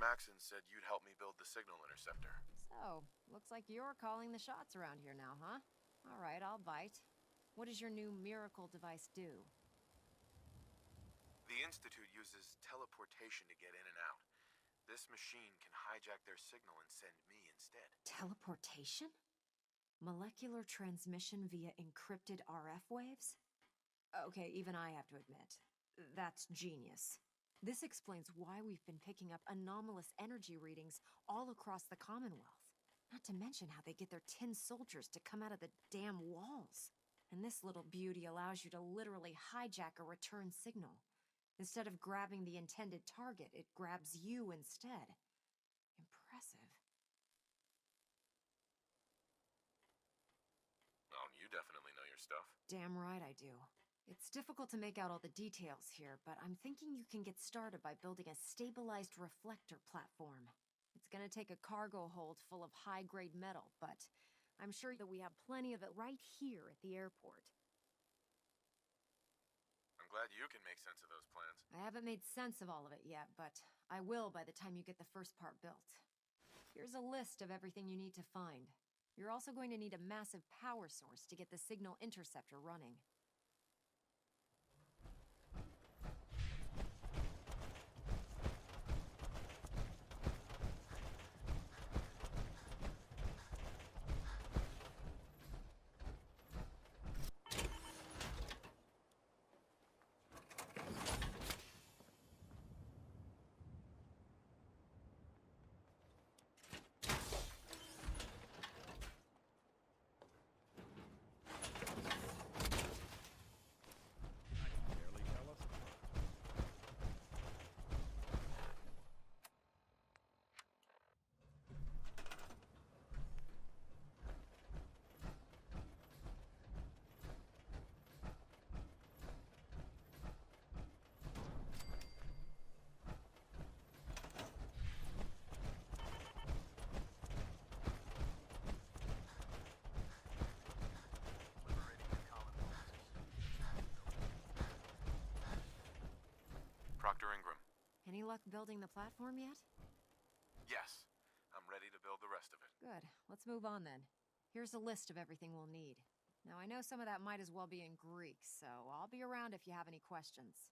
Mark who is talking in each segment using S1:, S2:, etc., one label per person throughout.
S1: Maxon said you'd help me build the signal interceptor.
S2: So, looks like you're calling the shots around here now, huh? All right, I'll bite. What does your new miracle device do?
S1: The Institute uses teleportation to get in and out. This machine can hijack their signal and send me instead.
S2: Teleportation? Molecular transmission via encrypted RF waves? Okay, even I have to admit, that's genius. This explains why we've been picking up anomalous energy readings all across the Commonwealth. Not to mention how they get their tin soldiers to come out of the damn walls. And this little beauty allows you to literally hijack a return signal. Instead of grabbing the intended target, it grabs you instead. Impressive.
S1: Oh, you definitely know your stuff.
S2: Damn right I do. It's difficult to make out all the details here, but I'm thinking you can get started by building a stabilized reflector platform. It's gonna take a cargo hold full of high-grade metal, but I'm sure that we have plenty of it right here at the airport.
S1: I'm glad you can make sense of those plans.
S2: I haven't made sense of all of it yet, but I will by the time you get the first part built. Here's a list of everything you need to find. You're also going to need a massive power source to get the signal interceptor running.
S1: Proctor Ingram.
S2: Any luck building the platform yet?
S1: Yes. I'm ready to build the rest of it.
S2: Good. Let's move on then. Here's a list of everything we'll need. Now, I know some of that might as well be in Greek, so I'll be around if you have any questions.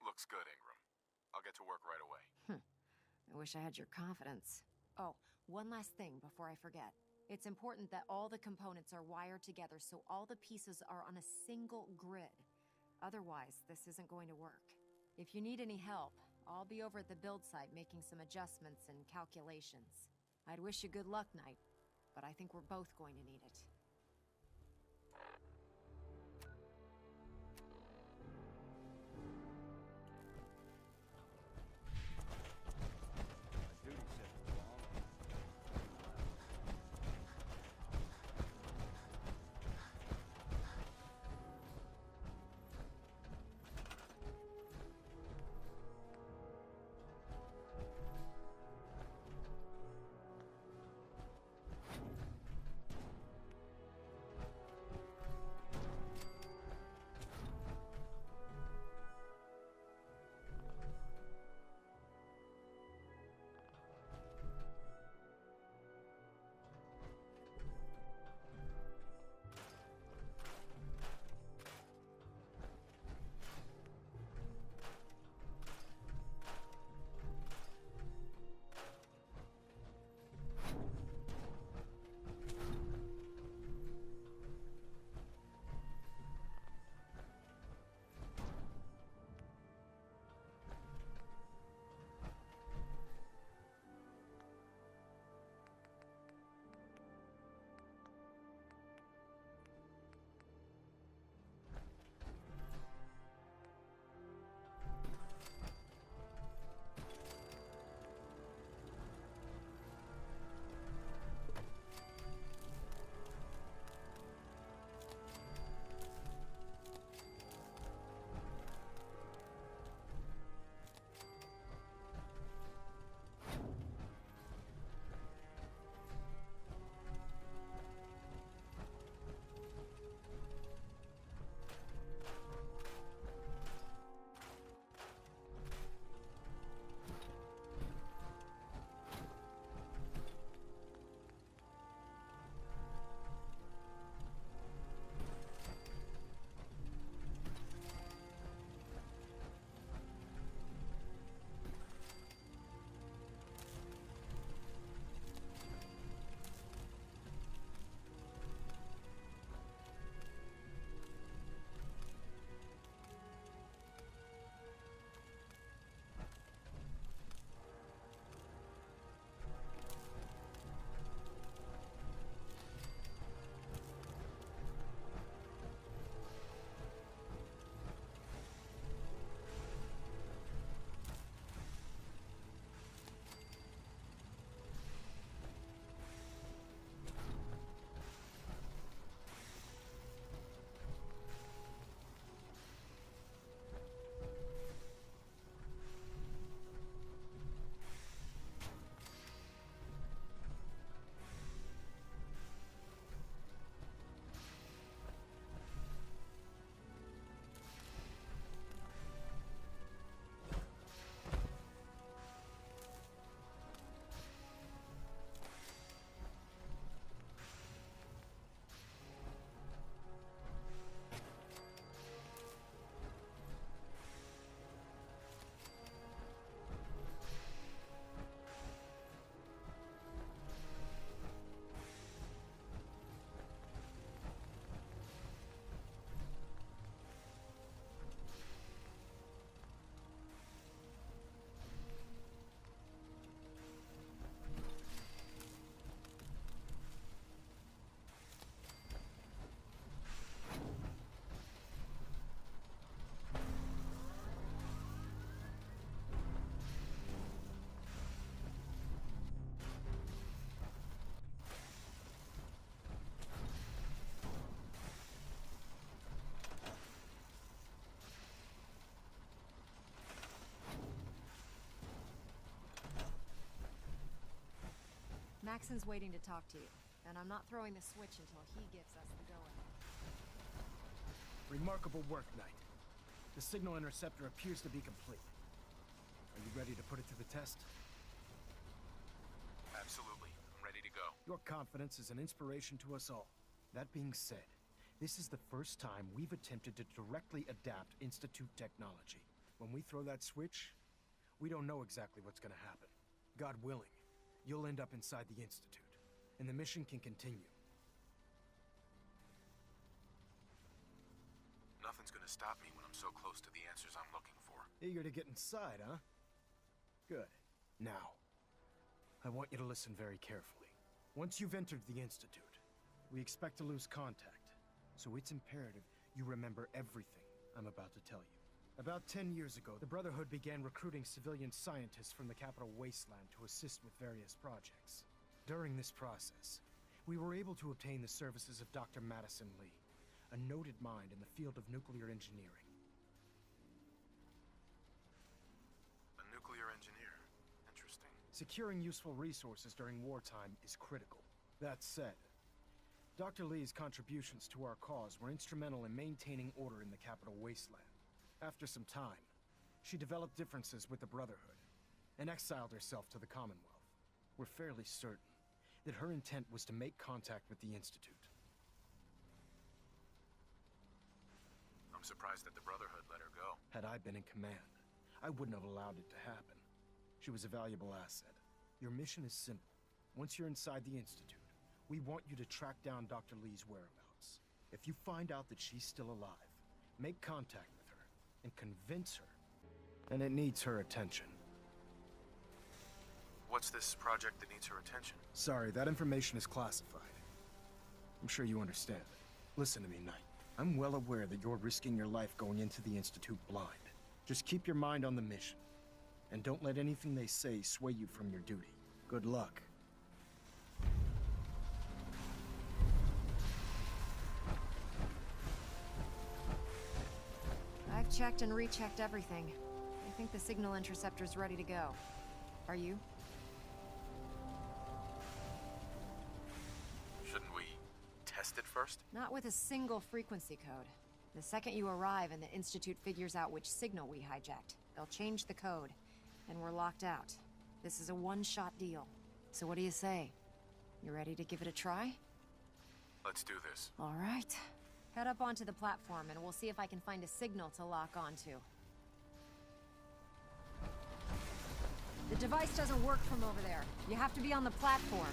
S1: Looks good, Ingram. I'll get to work right away.
S2: I wish I had your confidence. Oh, one last thing before I forget. It's important that all the components are wired together so all the pieces are on a single grid. Otherwise, this isn't going to work. If you need any help, I'll be over at the build site making some adjustments and calculations. I'd wish you good luck, Knight, but I think we're both going to need it.
S3: My duty said it was long.
S2: Maxon's waiting to talk to you, and I'm not throwing the switch until he gives us the go-ahead.
S3: Remarkable work, Knight. The signal interceptor appears to be complete. Are you ready to put it to the test?
S1: Absolutely. I'm ready to go.
S3: Your confidence is an inspiration to us all. That being said, this is the first time we've attempted to directly adapt Institute technology. When we throw that switch, we don't know exactly what's gonna happen. God willing, you'll end up inside the Institute, and the mission can continue.
S1: Nothing's gonna stop me when I'm so close to the answers I'm looking for.
S3: Eager to get inside, huh? Good. Now, I want you to listen very carefully. Once you've entered the Institute, we expect to lose contact, so it's imperative you remember everything I'm about to tell you. About 10 years ago, the Brotherhood began recruiting civilian scientists from the capital wasteland to assist with various projects. During this process, we were able to obtain the services of Dr. Madison Lee, a noted mind in the field of nuclear engineering.
S1: A nuclear engineer. Interesting.
S3: Securing useful resources during wartime is critical. That said, Dr. Lee's contributions to our cause were instrumental in maintaining order in the capital wasteland. After some time, she developed differences with the Brotherhood and exiled herself to the Commonwealth. We're fairly certain that her intent was to make contact with the Institute.
S1: I'm surprised that the Brotherhood let her go.
S3: Had I been in command, I wouldn't have allowed it to happen. She was a valuable asset. Your mission is simple. Once you're inside the Institute, we want you to track down Dr. Lee's whereabouts. If you find out that she's still alive, make contact with her and convince her. And it needs her attention.
S1: What's this project that needs her attention?
S3: Sorry, that information is classified. I'm sure you understand. Listen to me, Knight. I'm well aware that you're risking your life going into the Institute blind. Just keep your mind on the mission. And don't let anything they say sway you from your duty. Good luck.
S2: I've checked and rechecked everything. I think the signal interceptor's ready to go. Are you?
S1: Shouldn't we test it first?
S2: Not with a single frequency code. The second you arrive and the Institute figures out which signal we hijacked, they'll change the code, and we're locked out. This is a one-shot deal. So what do you say? You ready to give it a try?
S1: Let's do this.
S2: All right. Head up onto the platform and we'll see if I can find a signal to lock onto. The device doesn't work from over there. You have to be on the platform.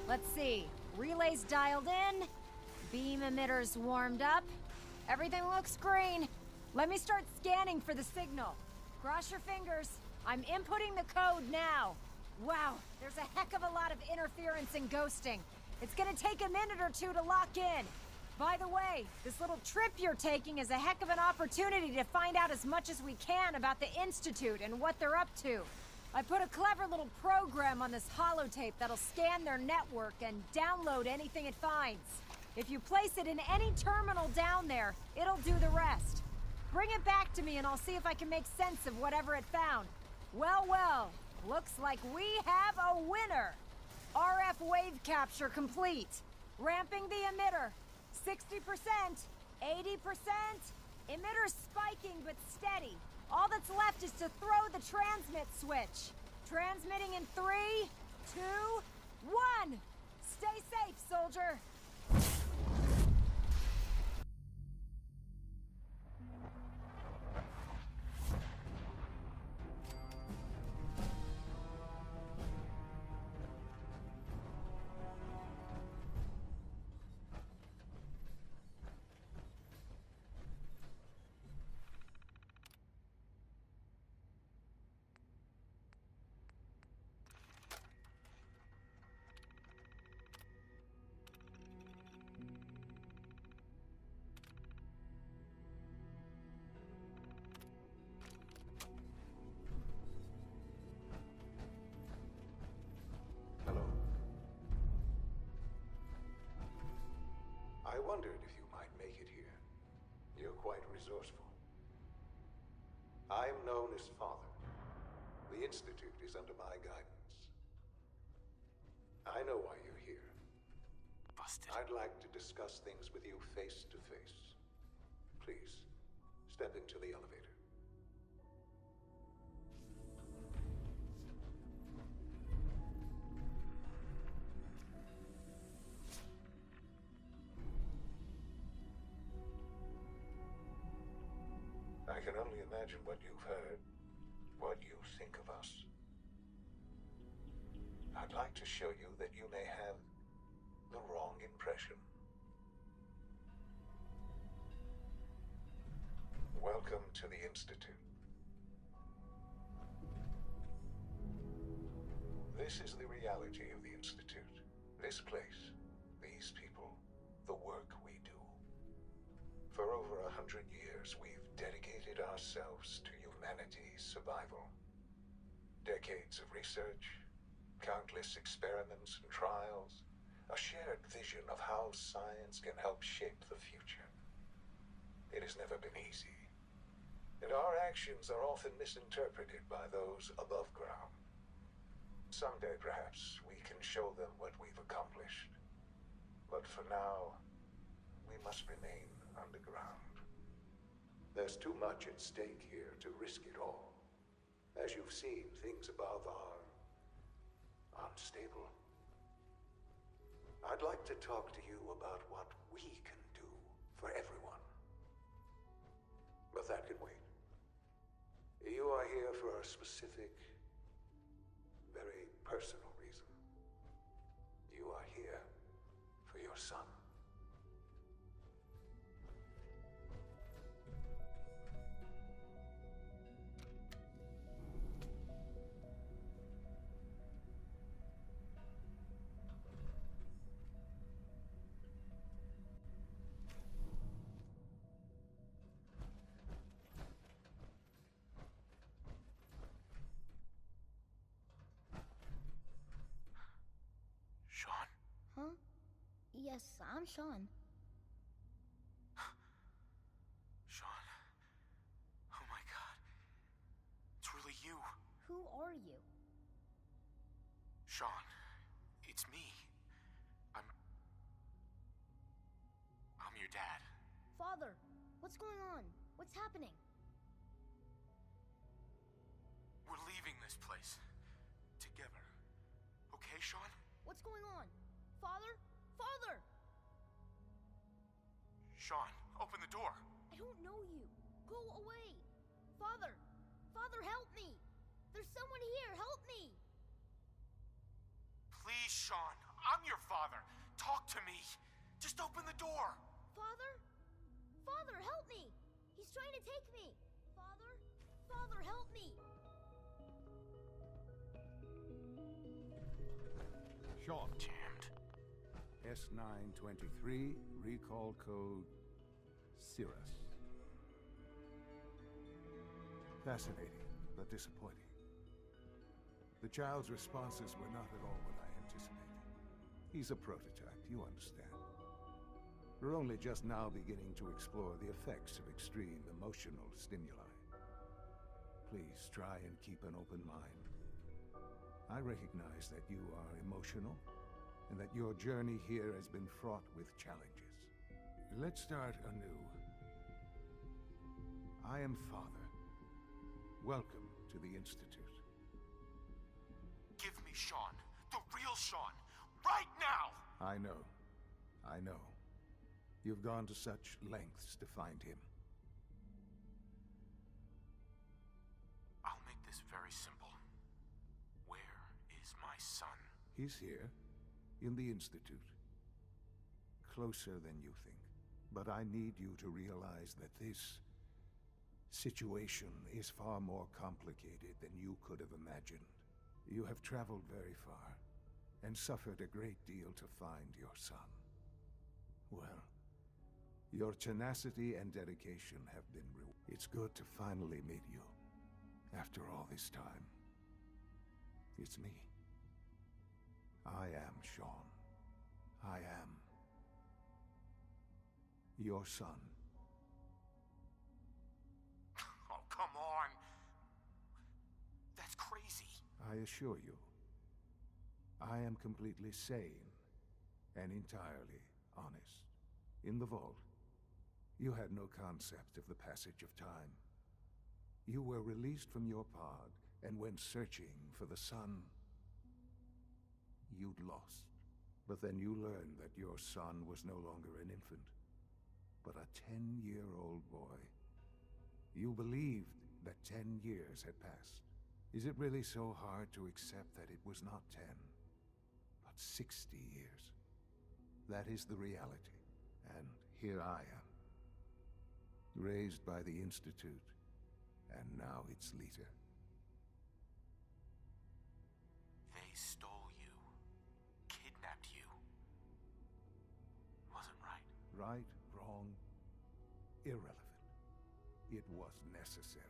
S2: Let's see. Relays dialed in. Beam emitters warmed up. Everything looks green. Let me start scanning for the signal. Cross your fingers. I'm inputting the code now. Wow, there's a heck of a lot of interference and ghosting. It's gonna take a minute or two to lock in. By the way, this little trip you're taking is a heck of an opportunity to find out as much as we can about the Institute and what they're up to. I put a clever little program on this holotape that'll scan their network and download anything it finds. If you place it in any terminal down there, it'll do the rest. Bring it back to me and I'll see if I can make sense of whatever it found. Well, well, looks like we have a winner. RF wave capture complete. Ramping the emitter. 60%, 80%. Emitter spiking but steady. All that's left is to throw the transmit switch. Transmitting in 3, 2, 1. Stay safe, soldier.
S4: I wondered if you might quite resourceful. I'm known as Father. The Institute is under my guidance. I know why you're here.
S1: Busted.
S4: I'd like to discuss things with you face to face. Please, step into the elevator. I can only imagine what you've heard, what you think of us. I'd like to show you that you may have the wrong impression. Welcome to the Institute. This is the reality of the Institute. This place, these people, the work we do. For over 100 years, we've dedicated ourselves to humanity's survival. Decades of research, countless experiments and trials, a shared vision of how science can help shape the future. It has never been easy, and our actions are often misinterpreted by those above ground. Someday, perhaps, we can show them what we've accomplished. But for now, we must remain underground. There's too much at stake here to risk it all. As you've seen, things above are unstable. I'd like to talk to you about what we can do for everyone. But that can wait. You are here for a specific, very personal reason. You are here for your son.
S1: Sean?
S5: Huh? Yes, I'm Sean.
S1: Sean? Oh my god. It's really you.
S5: Who are you?
S1: Sean, it's me. I'm your dad.
S5: Father, what's going on? What's happening?
S1: We're leaving this place. Together. Okay, Sean?
S5: What's going on? Father? Father!
S1: Sean, open the door.
S5: I don't know you. Go away. Father! Father, help me! There's someone here. Help me!
S1: Please, Sean. I'm your father. Talk to me. Just open the door.
S5: Father? Father, help me! He's trying to take me! Father? Father, help me!
S6: Sean,
S1: Jammed.
S6: S923, recall code Cirrus. Fascinating, but disappointing. The child's responses were not at all what I anticipated. He's a prototype, you understand. We're only just now beginning to explore the effects of extreme emotional stimuli. Please try and keep an open mind. I recognize that you are emotional, and that your journey here has been fraught with challenges. Let's start anew. I am Father. Welcome to the Institute.
S1: Give me Sean. The real Sean. Right now!
S6: I know. I know. You've gone to such lengths to find him.
S1: I'll make this very simple. Where is my son?
S6: He's here, in the Institute. Closer than you think. But I need you to realize that this situation is far more complicated than you could have imagined. You have traveled very far, and suffered a great deal to find your son. Well, your tenacity and dedication have been rewarded. It's good to finally meet you, after all this time. It's me. I am Sean. I am your son. I assure you, I am completely sane and entirely honest. In the vault, you had no concept of the passage of time. You were released from your pod and went searching for the sun you'd lost. But then you learned that your son was no longer an infant, but a 10-year-old boy. You believed that 10 years had passed. Is it really so hard to accept that it was not 10, but 60 years? That is the reality, and here I am, raised by the Institute, and now its leader.
S1: They stole you, kidnapped you. Wasn't right.
S6: Right, wrong, irrelevant. It was necessary.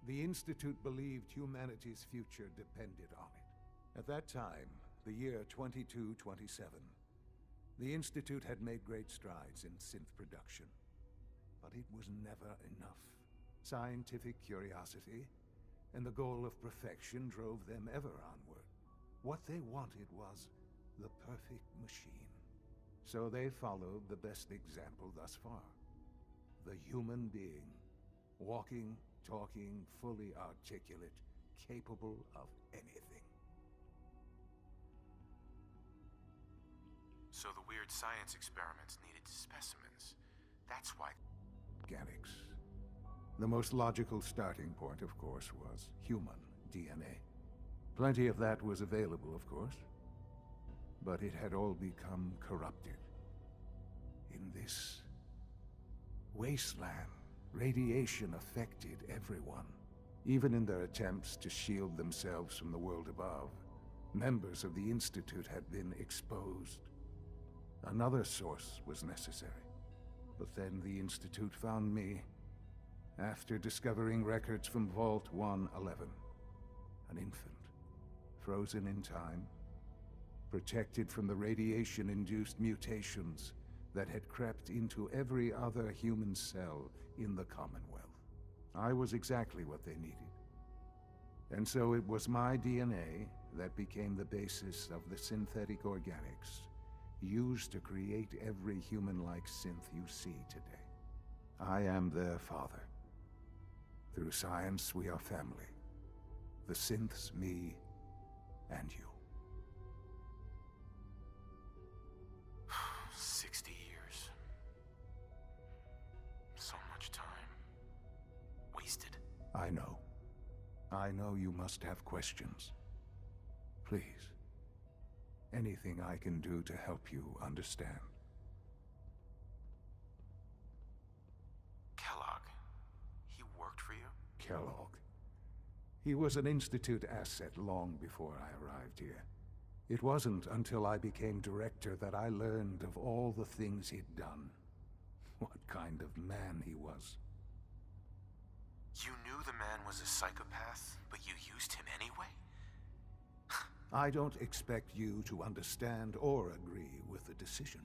S6: The Institute believed humanity's future depended on it. At that time, the year 2227, the Institute had made great strides in synth production. But it was never enough. Scientific curiosity and the goal of perfection drove them ever onward. What they wanted was the perfect machine. So they followed the best example thus far. The human being. Walking, talking, fully articulate, capable of anything.
S1: So the weird science experiments needed specimens. That's why...
S6: Organics. The most logical starting point, of course, was human DNA. Plenty of that was available, of course. But it had all become corrupted. In this wasteland, radiation affected everyone. Even in their attempts to shield themselves from the world above, members of the Institute had been exposed. Another source was necessary. But then the Institute found me after discovering records from Vault 111. An infant, frozen in time, protected from the radiation-induced mutations that had crept into every other human cell in the Commonwealth. I was exactly what they needed. And so it was my DNA that became the basis of the synthetic organics used to create every human-like synth you see today. I am their father. Through science, we are family. The synths, me, and you.
S1: 60 years. So much time. Wasted.
S6: I know. I know you must have questions. Please. Anything I can do to help you understand.
S1: Kellogg. He worked for you?
S6: Kellogg. He was an Institute asset long before I arrived here. It wasn't until I became director that I learned of all the things he'd done. What kind of man he was.
S1: You knew the man was a psychopath, but you used him anyway?
S6: I don't expect you to understand or agree with the decision.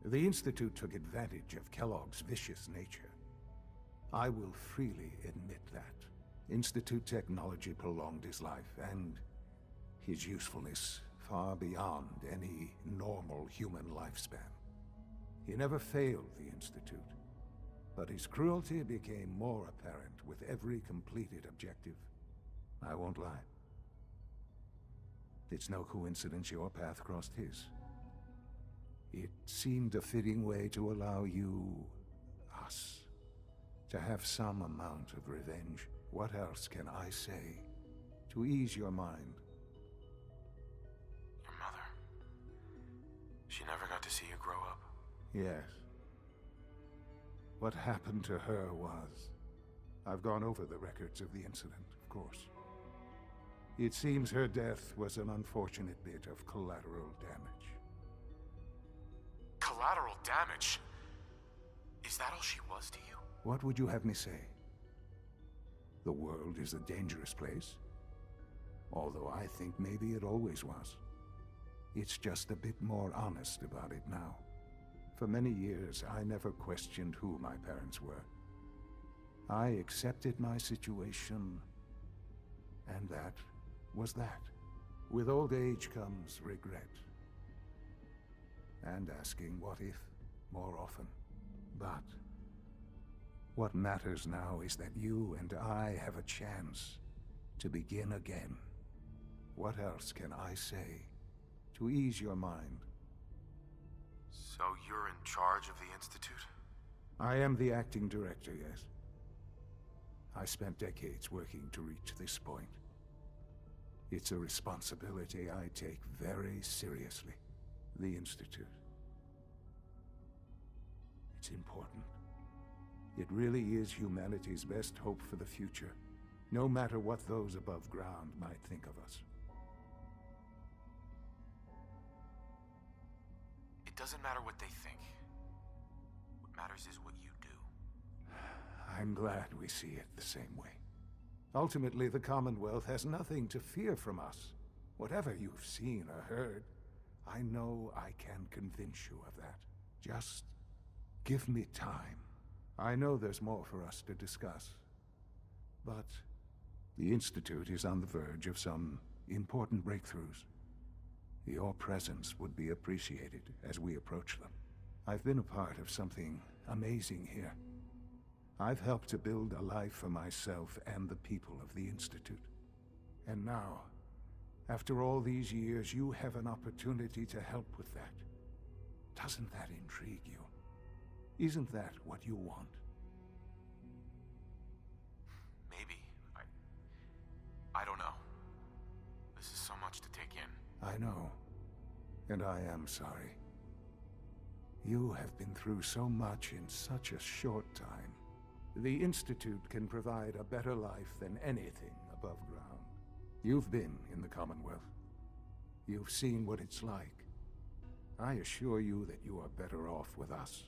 S6: The Institute took advantage of Kellogg's vicious nature. I will freely admit that. Institute technology prolonged his life, and his usefulness far beyond any normal human lifespan. He never failed the Institute, but his cruelty became more apparent with every completed objective. I won't lie. It's no coincidence your path crossed his. It seemed a fitting way to allow you, us, to have some amount of revenge. What else can I say to ease your mind?
S1: Your mother. She never got to see you grow up?
S6: Yes. What happened to her was... I've gone over the records of the incident, of course. It seems her death was an unfortunate bit of collateral damage.
S1: Collateral damage? Is that all she was to you?
S6: What would you have me say? The world is a dangerous place. Although I think maybe it always was. It's just a bit more honest about it now. For many years, I never questioned who my parents were. I accepted my situation, and that was that. With old age comes regret. And asking what if more often. But what matters now is that you and I have a chance to begin again. What else can I say to ease your mind?
S1: So you're in charge of the Institute?
S6: I am the acting director, yes. I spent decades working to reach this point. It's a responsibility I take very seriously. The Institute. It's important. It really is humanity's best hope for the future, no matter what those above ground might think of us.
S1: It doesn't matter what they think. What matters is what you do.
S6: I'm glad we see it the same way. Ultimately, the Commonwealth has nothing to fear from us. Whatever you've seen or heard, I know I can convince you of that. Just give me time. I know there's more for us to discuss. But the Institute is on the verge of some important breakthroughs. Your presence would be appreciated as we approach them. I've been a part of something amazing here. I've helped to build a life for myself and the people of the Institute. And now, after all these years, you have an opportunity to help with that. Doesn't that intrigue you? Isn't that what you want?
S1: Maybe. I don't know. This is so much to take in.
S6: I know. And I am sorry. You have been through so much in such a short time. The Institute can provide a better life than anything above ground. You've been in the Commonwealth. You've seen what it's like. I assure you that you are better off with us.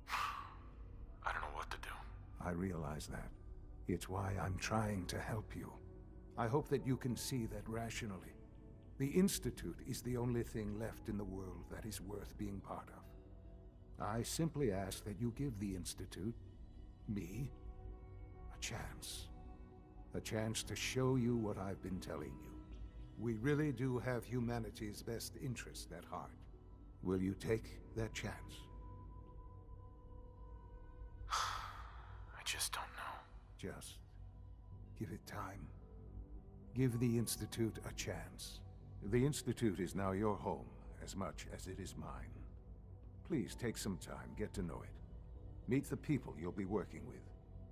S1: I don't know what to do.
S6: I realize that. It's why I'm trying to help you. I hope that you can see that rationally. The Institute is the only thing left in the world that is worth being part of. I simply ask that you give the Institute, me, a chance. A chance to show you what I've been telling you. We really do have humanity's best interest at heart. Will you take that chance?
S1: I just don't know.
S6: Just give it time. Give the Institute a chance. The Institute is now your home as much as it is mine. Please take some time, get to know it. Meet the people you'll be working with.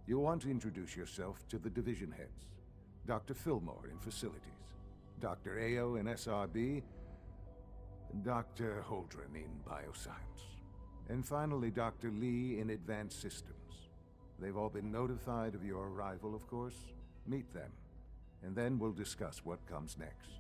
S6: You'll want to introduce yourself to the division heads. Dr. Fillmore in facilities, Dr. Ayo in SRB, Dr. Holdren in bioscience, and finally Dr. Lee in advanced systems. They've all been notified of your arrival, of course. Meet them, and then we'll discuss what comes next.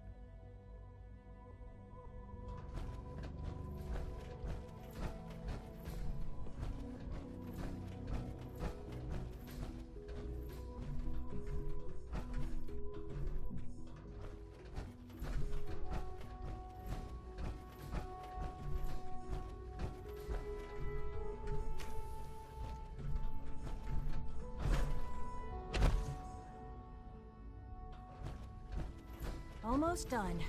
S7: Almost done.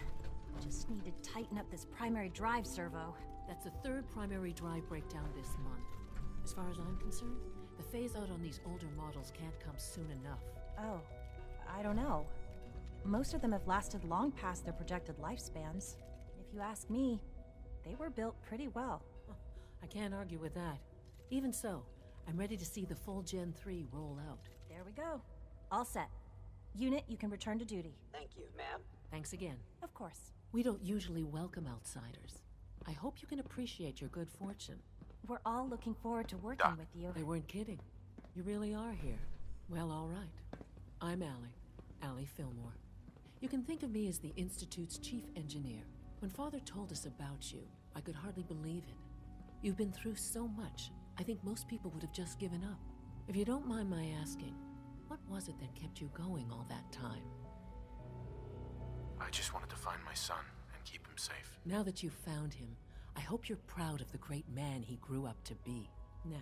S7: Just need to tighten up this primary drive servo.
S8: That's the third primary drive breakdown this month. As far as I'm concerned, the phase-out on these older models can't come soon enough.
S7: Oh, I don't know. Most of them have lasted long past their projected lifespans. If you ask me, they were built pretty well.
S8: I can't argue with that. Even so, I'm ready to see the full Gen 3 roll out.
S7: There we go. All set. Unit, you can return to duty.
S9: Thank you, ma'am.
S8: Thanks again.
S7: Of course.
S8: We don't usually welcome outsiders. I hope you can appreciate your good fortune.
S7: We're all looking forward to working with you.
S8: They weren't kidding. You really are here. Well, all right. I'm Allie Fillmore. You can think of me as the Institute's chief engineer. When Father told us about you, I could hardly believe it. You've been through so much, I think most people would have just given up. If you don't mind my asking, what was it that kept you going all that time?
S1: I just wanted to find my son and keep him safe.
S8: Now that you've found him, I hope you're proud of the great man he grew up to be. Now,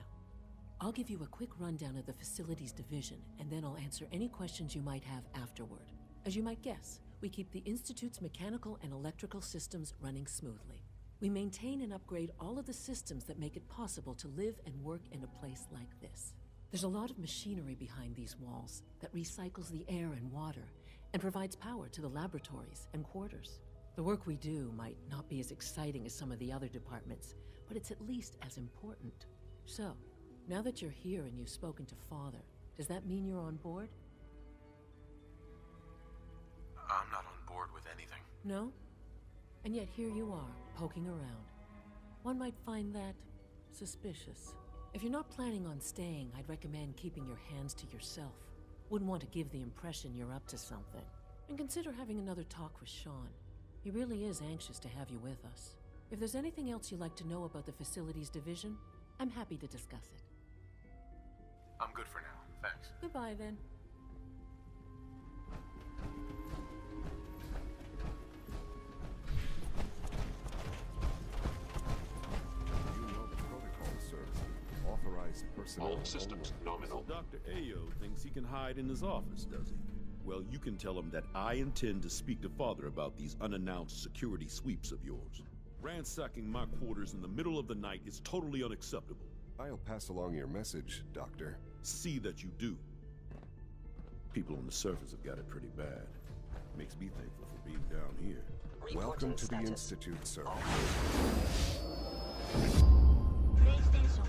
S8: I'll give you a quick rundown of the facilities division, and then I'll answer any questions you might have afterward. As you might guess, we keep the Institute's mechanical and electrical systems running smoothly. We maintain and upgrade all of the systems that make it possible to live and work in a place like this. There's a lot of machinery behind these walls that recycles the air and water and provides power to the laboratories and quarters. The work we do might not be as exciting as some of the other departments, but it's at least as important. So, now that you're here and you've spoken to Father, does that mean you're on board?
S1: I'm not on board with anything.
S8: No? And yet here you are, poking around. One might find that suspicious. If you're not planning on staying, I'd recommend keeping your hands to yourself. Wouldn't want to give the impression you're up to something. And consider having another talk with Sean. He really is anxious to have you with us. If there's anything else you'd like to know about the facilities division, I'm happy to discuss it.
S1: I'm good for now, thanks.
S8: Goodbye, then.
S9: You know the protocol, sir. Authorized personnel.
S10: All systems nominal.
S11: So Dr. Ayo thinks he can hide in his office, does he? Well, you can tell him that I intend to speak to Father about these unannounced security sweeps of yours. Ransacking my quarters in the middle of the night is totally unacceptable.
S9: I'll pass along your message, Doctor.
S11: See that you do. People on the surface have got it pretty bad. Makes me thankful for being down here.
S9: Welcome to the Institute, sir.
S5: PlayStation